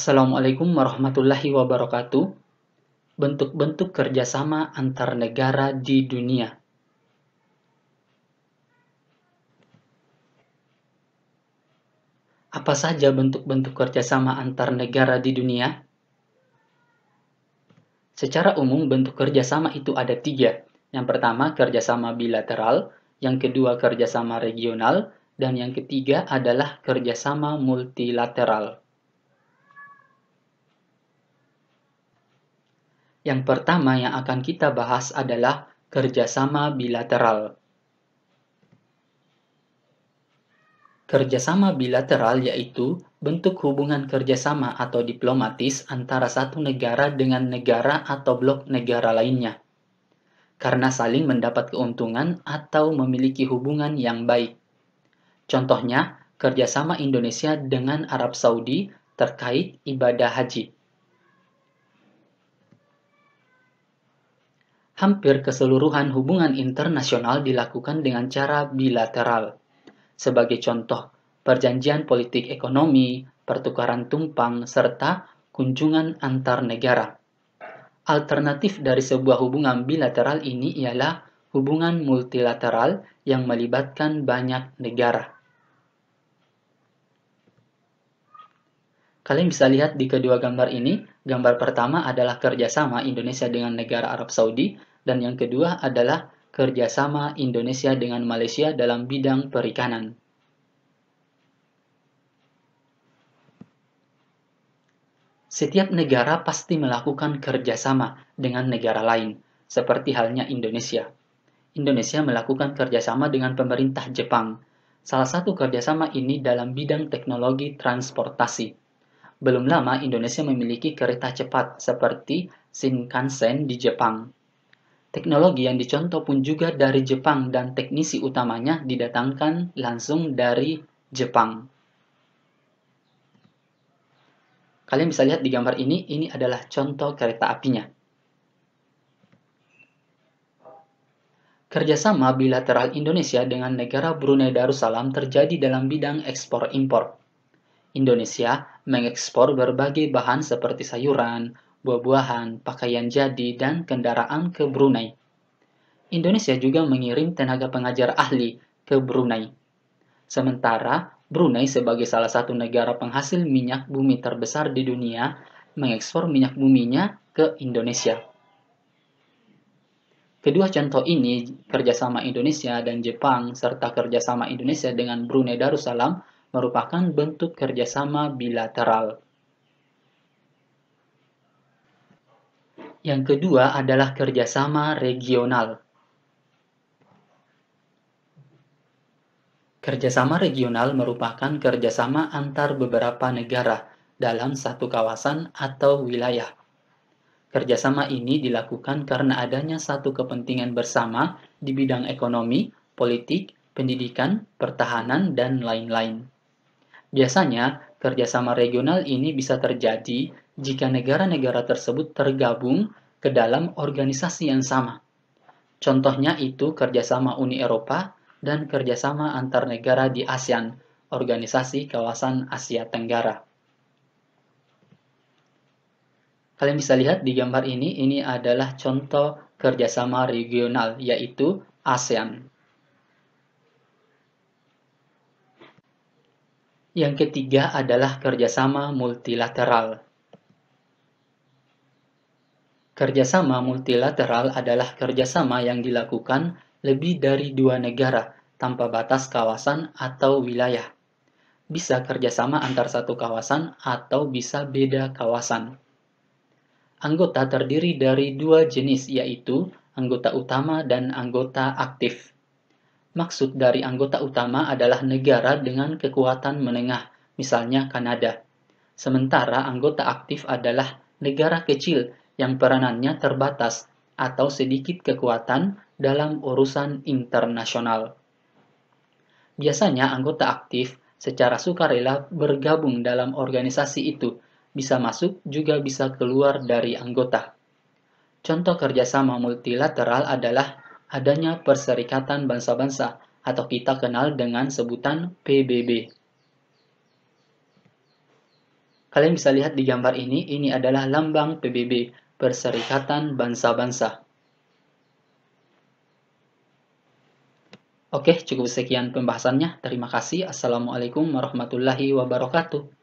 Assalamualaikum warahmatullahi wabarakatuh. Bentuk-bentuk kerjasama antar negara di dunia. Apa saja bentuk-bentuk kerjasama antar negara di dunia? Secara umum, bentuk kerjasama itu ada tiga. Yang pertama, kerjasama bilateral. Yang kedua, kerjasama regional. Dan yang ketiga adalah kerjasama multilateral. Yang pertama yang akan kita bahas adalah kerjasama bilateral. Kerjasama bilateral yaitu bentuk hubungan kerjasama atau diplomatis antara satu negara dengan negara atau blok negara lainnya, karena saling mendapat keuntungan atau memiliki hubungan yang baik. Contohnya, kerjasama Indonesia dengan Arab Saudi terkait ibadah haji. Hampir keseluruhan hubungan internasional dilakukan dengan cara bilateral. Sebagai contoh, perjanjian politik ekonomi, pertukaran tumpang, serta kunjungan antar negara. Alternatif dari sebuah hubungan bilateral ini ialah hubungan multilateral yang melibatkan banyak negara. Kalian bisa lihat di kedua gambar ini. Gambar pertama adalah kerjasama Indonesia dengan negara Arab Saudi, dan yang kedua adalah kerjasama Indonesia dengan Malaysia dalam bidang perikanan. Setiap negara pasti melakukan kerjasama dengan negara lain, seperti halnya Indonesia. Indonesia melakukan kerjasama dengan pemerintah Jepang. Salah satu kerjasama ini dalam bidang teknologi transportasi. Belum lama Indonesia memiliki kereta cepat seperti Shinkansen di Jepang. Teknologi yang dicontoh pun juga dari Jepang dan teknisi utamanya didatangkan langsung dari Jepang. Kalian bisa lihat di gambar ini adalah contoh kereta apinya. Kerjasama bilateral Indonesia dengan negara Brunei Darussalam terjadi dalam bidang ekspor-impor. Indonesia mengekspor berbagai bahan seperti sayuran, buah-buahan, pakaian jadi, dan kendaraan ke Brunei. Indonesia juga mengirim tenaga pengajar ahli ke Brunei. Sementara Brunei sebagai salah satu negara penghasil minyak bumi terbesar di dunia mengekspor minyak buminya ke Indonesia. Kedua contoh ini, kerjasama Indonesia dan Jepang serta kerjasama Indonesia dengan Brunei Darussalam, merupakan bentuk kerjasama bilateral. Yang kedua adalah kerjasama regional. Kerjasama regional merupakan kerjasama antar beberapa negara dalam satu kawasan atau wilayah. Kerjasama ini dilakukan karena adanya satu kepentingan bersama di bidang ekonomi, politik, pendidikan, pertahanan, dan lain-lain. Biasanya, kerjasama regional ini bisa terjadi jika negara-negara tersebut tergabung ke dalam organisasi yang sama. Contohnya itu kerjasama Uni Eropa dan kerjasama antar negara di ASEAN, Organisasi Kawasan Asia Tenggara. Kalian bisa lihat di gambar ini adalah contoh kerjasama regional, yaitu ASEAN. Yang ketiga adalah kerjasama multilateral. Kerjasama multilateral adalah kerjasama yang dilakukan lebih dari dua negara tanpa batas kawasan atau wilayah. Bisa kerjasama antar satu kawasan atau bisa beda kawasan. Anggota terdiri dari dua jenis, yaitu anggota utama dan anggota aktif. Maksud dari anggota utama adalah negara dengan kekuatan menengah, misalnya Kanada. Sementara anggota aktif adalah negara kecil yang peranannya terbatas atau sedikit kekuatan dalam urusan internasional. Biasanya anggota aktif secara sukarela bergabung dalam organisasi itu, bisa masuk juga bisa keluar dari anggota. Contoh kerjasama multilateral adalah adanya Perserikatan Bangsa-Bangsa atau kita kenal dengan sebutan PBB. Kalian bisa lihat di gambar ini adalah lambang PBB, Perserikatan Bangsa-Bangsa. Oke, cukup sekian pembahasannya. Terima kasih. Assalamualaikum warahmatullahi wabarakatuh.